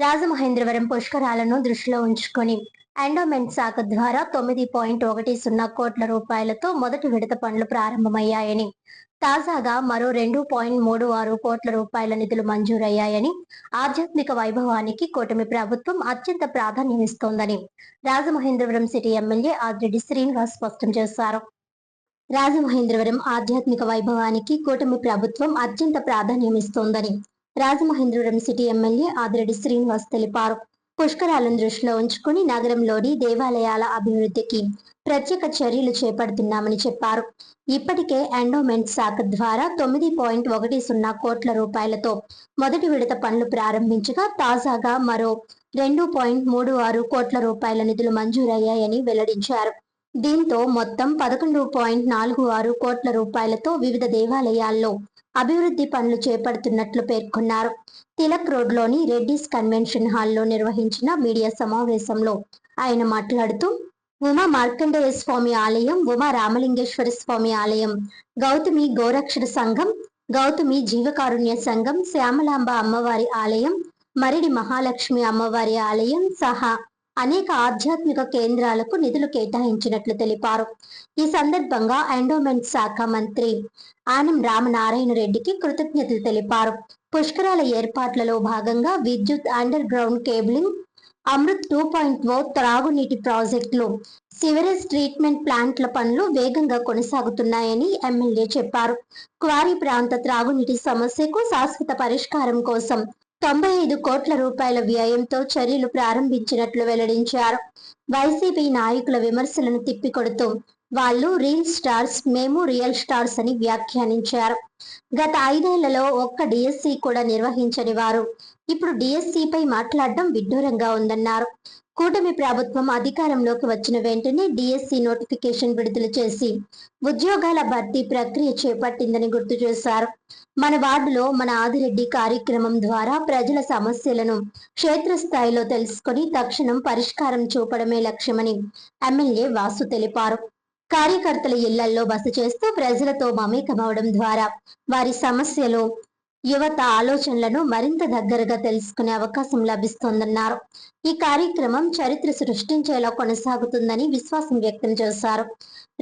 రాజమహేంద్రవరం పుష్కరాలను దృష్టిలో ఉంచుకొని ఎండోమెంట్ శాఖ ద్వారా 9.10 కోట్ల రూపాయలతో మొదటి విడత పనులు ప్రారంభమయ్యాయని, తాజాగా మరో 2.36 కోట్ల రూపాయల నిధులు మంజూరయ్యాయని, ఆధ్యాత్మిక వైభవానికి కూటమి ప్రభుత్వం అత్యంత ప్రాధాన్యమిస్తోందని రాజమహేంద్రవరం సిటీ ఎమ్మెల్యే ఆదిరెడ్డి శ్రీనివాస్ స్పష్టం చేశారు. రాజమహేంద్రవరం ఆధ్యాత్మిక వైభవానికి కూటమి ప్రభుత్వం అత్యంత ప్రాధాన్యమిస్తోందని రాజమహేంద్రవరం సిటీ ఎమ్మెల్యే ఆదిరెడ్డి శ్రీనివాస్ తెలిపారు. పుష్కరాలను దృష్టిలో ఉంచుకుని నగరంలోని దేవాలయాల అభివృద్ధికి ప్రత్యేక చర్యలు చేపడుతున్నామని చెప్పారు. ఇప్పటికే ఎండోమెంట్ శాఖ ద్వారా 9.10 కోట్ల రూపాయలతో మొదటి విడత పనులు ప్రారంభించగా, తాజాగా మరో 2.36 కోట్ల రూపాయల నిధులు మంజూరయ్యాయని వెల్లడించారు. దీంతో మొత్తం 11.46 కోట్ల రూపాయలతో వివిధ దేవాలయాల్లో అభివృద్ధి పనులు చేపడుతున్నట్లు పేర్కొన్నారు. తిలక్ రోడ్లోని రెడ్డిస్ కన్వెన్షన్ హాల్లో నిర్వహించిన మీడియా సమావేశంలో ఆయన మాట్లాడుతూ, ఉమా మార్కండేయ స్వామి ఆలయం, ఉమా రామలింగేశ్వర స్వామి ఆలయం, గౌతమి గోరక్షణ సంఘం, గౌతమి జీవకారుణ్య సంఘం, శ్యామలాంబ అమ్మవారి ఆలయం, మరిడి మహాలక్ష్మి అమ్మవారి ఆలయం సహా అనేక ఆధ్యాత్మిక కేంద్రాలకు నిధులు కేటాయించినట్లు తెలిపారు. ఈ సందర్భంగా ఎండోమెంట్ శాఖ మంత్రి ఆనం రామనారాయణ రెడ్డికి కృతజ్ఞతలు తెలిపారు. పుష్కరాల ఏర్పాట్లలో భాగంగా విద్యుత్ అండర్ గ్రౌండ్ కేబులింగ్, అమృత్ 2.0 త్రాగునీటి ప్రాజెక్టులు, సివరేజ్ ట్రీట్మెంట్ ప్లాంట్ల పనులు వేగంగా కొనసాగుతున్నాయని ఎమ్మెల్యే చెప్పారు. క్వారీ ప్రాంత త్రాగునీటి సమస్యకు శాశ్వత పరిష్కారం కోసం 95 కోట్ల రూపాయల వ్యయంతో చర్యలు ప్రారంభించినట్లు వెల్లడించారు. వైసీపీ నాయకుల విమర్శలను తిప్పికొడుతూ వాళ్ళు రీల్ స్టార్స్, మేము రియల్ స్టార్స్ అని వ్యాఖ్యానించారు. గత 5 ఏళ్లలో ఒక్క డిఎస్సి కూడా నిర్వహించని వారు ఇప్పుడు డిఎస్సిపై మాట్లాడడం విడ్డూరంగా ఉందన్నారు. కూటమి ప్రభుత్వం అధికారంలోకి వచ్చిన వెంటనే డిఎస్సి నోటిఫికేషన్ విడుదల చేసి ఉద్యోగాల భర్తీ ప్రక్రియ చేపట్టిందని గుర్తు చేశారు. మన వార్డులో మన ఆదిరెడ్డి కార్యక్రమం ద్వారా ప్రజల సమస్యలను క్షేత్రస్థాయిలో తెలుసుకుని తక్షణం పరిష్కారం చూపడమే లక్ష్యమని ఎమ్మెల్యే వాసు తెలిపారు. కార్యకర్తల ఇళ్లల్లో బస చేస్తూ ప్రజలతో మమేకమవడం ద్వారా వారి సమస్యలు, యువత ఆలోచనలను మరింత దగ్గరగా తెలుసుకునే అవకాశం లభిస్తోందన్నారు. ఈ కార్యక్రమం చరిత్ర సృష్టించేలా కొనసాగుతుందని విశ్వాసం వ్యక్తం చేశారు.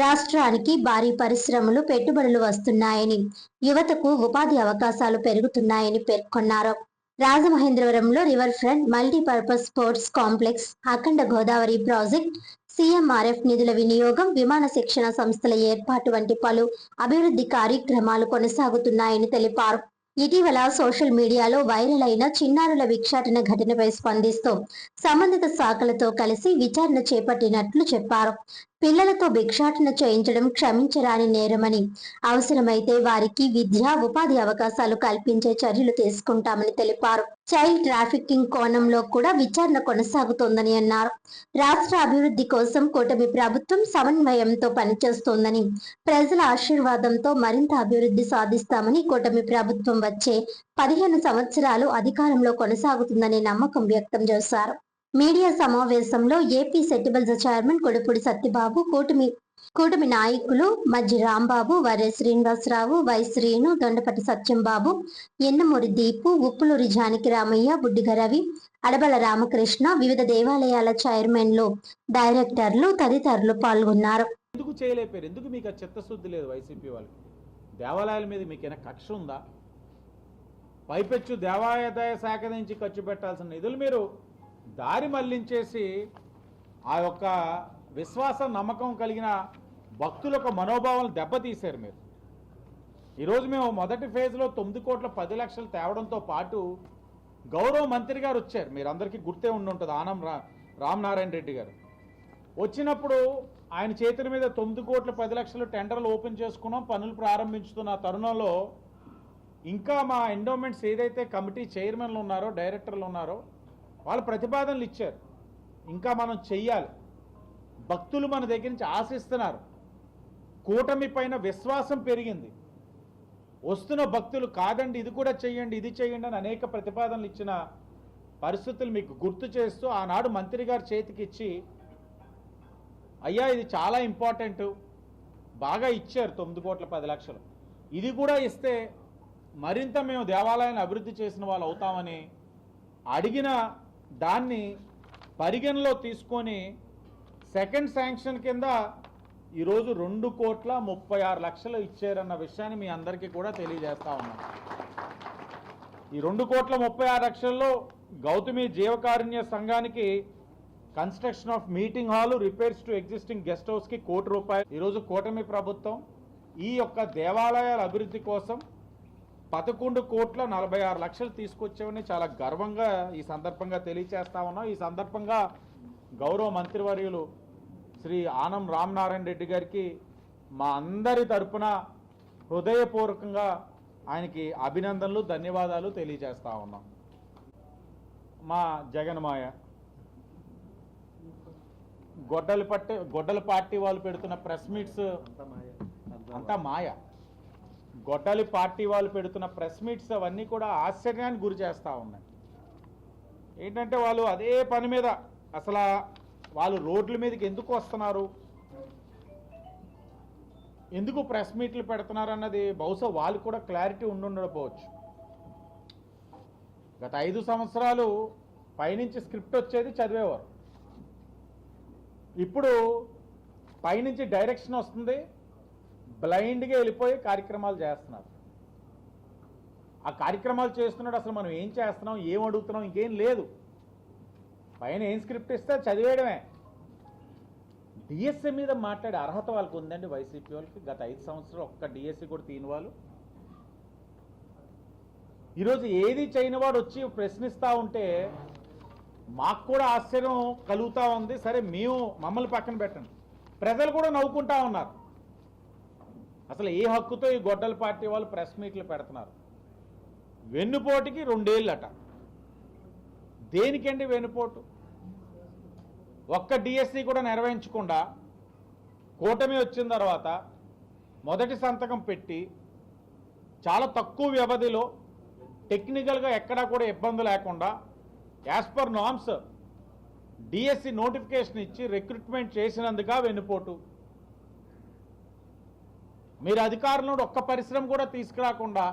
రాష్ట్రానికి భారీ పరిశ్రమలు, పెట్టుబడులు వస్తున్నాయని, యువతకు ఉపాధి అవకాశాలు పెరుగుతున్నాయని పేర్కొన్నారు. రాజమహేంద్రవరంలో river front multipurpose sports complex, Akhanda Godavari project, CMRF నిధుల వినియోగం, విమాన శిక్షణ సంస్థల ఏర్పాటు వంటి పలు అభివృద్ధి కార్యక్రమాలు కొనసాగుతున్నాయని తెలిపారు. ఇటీవల సోషల్ మీడియాలో వైరల్ అయిన చిన్నారుల భిక్షాటన ఘటనపై స్పందిస్తూ సంబంధిత శాఖలతో కలిసి విచారణ చేపట్టినట్లు చెప్పారు. పిల్లలతో భిక్షాటన చేయించడం క్షమించరాని నేరమని, అవసరమైతే వారికి విద్య, ఉపాధి అవకాశాలు కల్పించే చర్యలు తీసుకుంటామని తెలిపారు. చైల్డ్ ట్రాఫికింగ్ కోణంలో కూడా విచారణ కొనసాగుతోందని అన్నారు. రాష్ట్ర అభివృద్ధి కోసం కూటమి ప్రభుత్వం సమన్వయంతో పనిచేస్తోందని, ప్రజల ఆశీర్వాదంతో మరింత అభివృద్ధి సాధిస్తామని, కూటమి ప్రభుత్వం వచ్చే 15 సంవత్సరాలు అధికారంలో కొనసాగుతుందనే నమ్మకం వ్యక్తం చేశారు. మీడియా సమావేశంలో ఏపీ సెటిబుల్స్ చైర్మన్ కొడుపూడి సత్యబాబు, కూటమి నాయకులు మజ్జి రాంబాబు, వర్రె శ్రీనివాసరావు, వై శ్రీను, దొండపటి సత్యంబాబు, ఎన్నమూరి దీపు, ఉప్పులూరి జానకి రామయ్య, బుడ్డిగ రవి, అడబల రామకృష్ణ, వివిధ దేవాలయాల చైర్మన్లు, డైరెక్టర్లు తదితరులు పాల్గొన్నారు. ఎందుకు చేయలేపారు? ఎందుకు మీకు చిత్తశుద్ధి లేదు? వైసీపీ వాళ్ళకి దేవాలయాల మీద మీకైనా కక్ష ఉందా? పైపెచ్చు దేవాదాయ శాఖ నుంచి ఖర్చు పెట్టాల్సిన నిధులు మీరు దారి మళ్లించేసి ఆ యొక్క విశ్వాసం, నమ్మకం కలిగిన భక్తుల యొక్క మనోభావాలను దెబ్బతీశారు మీరు. ఈరోజు మేము మొదటి ఫేజ్లో 9 కోట్ల 10 లక్షలు తేవడంతో పాటు గౌరవ మంత్రి గారు వచ్చారు. మీరు అందరికీ గుర్తే ఉండి ఉంటుంది, ఆనం రామనారాయణ రెడ్డి గారు వచ్చినప్పుడు ఆయన చేతుల మీద 9 కోట్ల 10 లక్షలు టెండర్లు ఓపెన్ చేసుకున్నాం, పనులు ప్రారంభించుతున్న తరుణంలో ఇంకా మా ఎండోమెంట్స్ ఏదైతే కమిటీ చైర్మన్లు ఉన్నారో, డైరెక్టర్లు ఉన్నారో వాళ్ళు ప్రతిపాదనలు ఇచ్చారు. ఇంకా మనం చెయ్యాలి, భక్తులు మన దగ్గర నుంచి ఆశిస్తున్నారు, కూటమి పైన విశ్వాసం పెరిగింది, వస్తున్న భక్తులు కాదండి ఇది కూడా చెయ్యండి, ఇది చెయ్యండి అని అనేక ప్రతిపాదనలు ఇచ్చిన పరిస్థితులు మీకు గుర్తు చేస్తూ ఆనాడు మంత్రి గారి చేతికి ఇచ్చి, అయ్యా ఇది చాలా ఇంపార్టెంట్, బాగా ఇచ్చారు 9 కోట్ల 10 లక్షలు, ఇది కూడా ఇస్తే మరింత మేము దేవాలయాన్ని అభివృద్ధి చేసిన వాళ్ళు అవుతామని అడిగిన దాన్ని పరిగణలో తీసుకొని సెకండ్ శాంక్షన్ కింద ఈరోజు 2,36,00,000 ఇచ్చారన్న విషయాన్ని మీ అందరికీ కూడా తెలియజేస్తా ఉన్నాను. ఈ 2,36,00,000లో గౌతమి జీవకారుణ్య సంఘానికి construction of meeting hall, repairs to existing guest హౌస్కి ₹1,00,00,000. ఈరోజు కూటమి ప్రభుత్వం ఈ యొక్క దేవాలయాల అభివృద్ధి కోసం 11,46,00,000 తీసుకొచ్చామని చాలా గర్వంగా ఈ సందర్భంగా తెలియజేస్తా ఉన్నాం. ఈ సందర్భంగా గౌరవ మంత్రివర్యులు శ్రీ ఆనం రామనారాయణ రెడ్డి గారికి మా అందరి తరపున హృదయపూర్వకంగా ఆయనకి అభినందనలు, ధన్యవాదాలు తెలియజేస్తా ఉన్నాం. మా జగన్మాయ గొడ్డల పార్టీ వాళ్ళు పెడుతున్న ప్రెస్ మీట్స్ అంతా మాయ. గొడ్డలి పార్టీ వాళ్ళు పెడుతున్న ప్రెస్ మీట్స్ అవన్నీ కూడా ఆశ్చర్యానికి గురి చేస్తూ ఉన్నాయి. ఏంటంటే వాళ్ళు అదే పని మీద అసలు వాళ్ళు రోడ్ల మీదకి ఎందుకు వస్తున్నారు, ఎందుకు ప్రెస్ మీట్లు పెడుతున్నారు అన్నది బహుశా వాళ్ళు కూడా క్లారిటీ ఉండకపోవచ్చు. గత 5 సంవత్సరాలు పైనుంచి స్క్రిప్ట్ వచ్చేది చదివేవారు. ఇప్పుడు పైనుంచి డైరెక్షన్ వస్తుంది, బ్లైండ్గా వెళ్ళిపోయి కార్యక్రమాలు చేస్తున్నారు. ఆ కార్యక్రమాలు చేస్తున్నాడు, అసలు మనం ఏం చేస్తున్నాం, ఏం అడుగుతున్నాం, ఇంకేం లేదు. పైన ఏం స్క్రిప్ట్ ఇస్తే చదివేయడమే. డిఎస్సి మీద మాట్లాడే అర్హత వాళ్ళకు ఉందండి వైసీపీ వాళ్ళకి. గత 5 సంవత్సరాలు ఒక్క డిఎస్సి కూడా తీని వాళ్ళు. ఈరోజు ఏది చేయని వాడు వచ్చి ప్రశ్నిస్తూ ఉంటే మాకు కూడా ఆశ్చర్యం కలుగుతూ ఉంది. సరే మమ్మల్ని పక్కన పెట్టండి, ప్రజలు కూడా నవ్వుకుంటా ఉన్నారు. అసలు ఏ హక్కుతో ఈ గొడ్డల పార్టీ వాళ్ళు ప్రెస్ మీట్లు పెడుతున్నారు? వెన్నుపోటుకి 2 ఏళ్ళట. దేనికండి వెన్నుపోటు? ఒక్క డిఎస్సి కూడా నిర్వహించకుండా కూటమి వచ్చిన తర్వాత మొదటి సంతకం పెట్టి చాలా తక్కువ వ్యవధిలో టెక్నికల్గా ఎక్కడా కూడా ఇబ్బంది లేకుండా as per norms DSC notification ఇచ్చి రిక్రూట్మెంట్ చేసినందుక వెన్నుపోటు. మీరు అధికారంలో ఒక్క పరిశ్రమ కూడా తీసుకురాకుండా,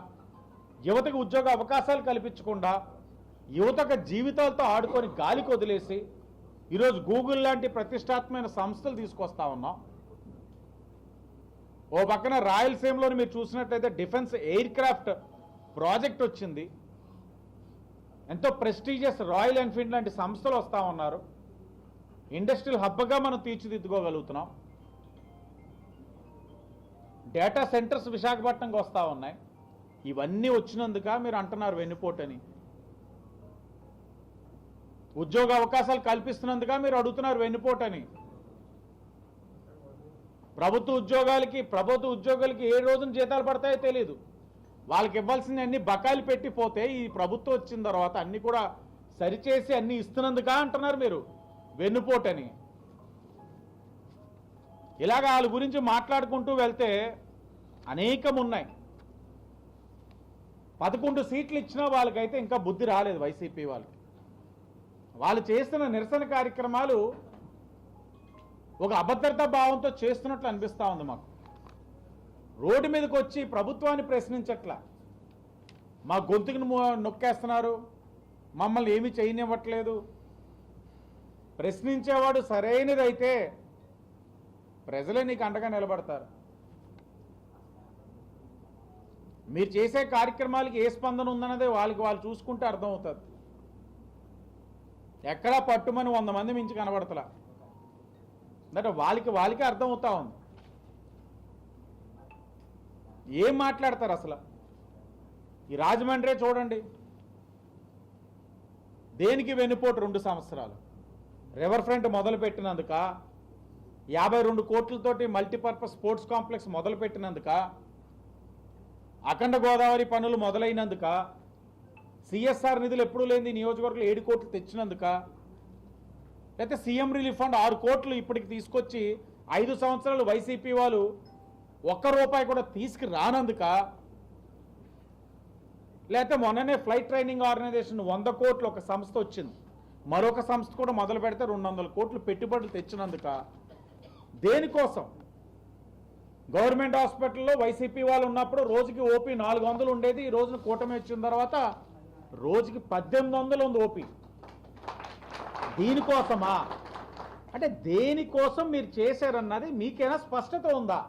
యువతకు ఉద్యోగ అవకాశాలు కల్పించకుండా, యువతకు జీవితాలతో ఆడుకొని గాలికి వదిలేసి ఈరోజు గూగుల్ లాంటి ప్రతిష్టాత్మకమైన సంస్థలు తీసుకొస్తా ఉన్నాం. ఓ పక్కన రాయలసీమలోని మీరు చూసినట్లయితే డిఫెన్స్ ఎయిర్ క్రాఫ్ట్ ప్రాజెక్ట్ వచ్చింది. ఎంతో ప్రెస్టీజియస్ రాయల్ ఎన్ఫీల్డ్ లాంటి సంస్థలు వస్తూ ఉన్నారు. ఇండస్ట్రియల్ హబ్గా మనం తీర్చిదిద్దుకోగలుగుతున్నాం. డేటా సెంటర్స్ విశాఖపట్నంకి వస్తూ ఉన్నాయి. ఇవన్నీ వచ్చినందుక మీరు అంటున్నారు వెన్నుపోటని. ఉద్యోగ అవకాశాలు కల్పిస్తున్నందుక మీరు అడుగుతున్నారు వెన్నుపోటని. ప్రభుత్వ ఉద్యోగులకి ఏ రోజున జీతాలు పడతాయో తెలియదు. వాళ్ళకి ఇవ్వాల్సిన అన్ని బకాయిలు పెట్టిపోతే ఈ ప్రభుత్వం వచ్చిన తర్వాత అన్ని కూడా సరిచేసి అన్ని ఇస్తున్నందుక అంటున్నారు మీరు వెన్నుపోటని. ఇలాగ వాళ్ళ గురించి మాట్లాడుకుంటూ వెళ్తే అనేకం ఉన్నాయి. 11 సీట్లు ఇచ్చినా వాళ్ళకైతే ఇంకా బుద్ధి రాలేదు వైసీపీ వాళ్ళకి. వాళ్ళు చేస్తున్న నిరసన కార్యక్రమాలు ఒక అభద్రతా భావంతో చేస్తున్నట్లు అనిపిస్తూ ఉంది మాకు. రోడ్డు మీదకి వచ్చి ప్రభుత్వాన్ని ప్రశ్నించట్లా, మా గొంతుకుని నొక్కేస్తున్నారు, మమ్మల్ని ఏమీ చేయనివ్వట్లేదు. ప్రశ్నించేవాడు సరైనదైతే ప్రజలే నీకు అండగా నిలబడతారు. మీరు చేసే కార్యక్రమాలకి ఏ స్పందన ఉందన్నదే వాళ్ళు చూసుకుంటే అర్థమవుతుంది. ఎక్కడా పట్టుమని 100 మంది మించి కనబడతలా. అంటే వాళ్ళకి అర్థమవుతా ఉంది. ఏం మాట్లాడతారు అసలు? ఈ రాజమండ్రి చూడండి, దేనికి వెన్నుపోటు 2 సంవత్సరాలు. రివర్ ఫ్రంట్ మొదలు పెట్టినందుక, 52 కోట్లతోటి మల్టీపర్పస్ స్పోర్ట్స్ కాంప్లెక్స్ మొదలు పెట్టినందుక, అఖండ గోదావరి పనులు మొదలైనందుక, సిఎస్ఆర్ నిధులు ఎప్పుడూ లేని నియోజకవర్గంలో 7 కోట్లు తెచ్చినందుక, లేకపోతే సీఎం రిలీఫ్ ఫండ్ 6 కోట్లు ఇప్పటికి తీసుకొచ్చి 5 సంవత్సరాలు వైసీపీ వాళ్ళు ₹1 కూడా తీసుకురానందుక, లేకపోతే మొన్ననే ఫ్లైట్ ట్రైనింగ్ ఆర్గనైజేషన్ 100 కోట్లు ఒక సంస్థ వచ్చింది, మరొక సంస్థ కూడా మొదలు పెడితే 200 కోట్లు పెట్టుబడులు తెచ్చినందుక, దేనికోసం? గవర్నమెంట్ హాస్పిటల్లో వైసీపీ వాళ్ళు ఉన్నప్పుడు రోజుకి ఓపీ 400 ఉండేది. ఈ రోజున కూటమి వచ్చిన తర్వాత రోజుకి 1800 ఉంది ఓపీ. దీనికోసమా? అంటే దేనికోసం మీరు చేశారన్నది మీకైనా స్పష్టత ఉందా?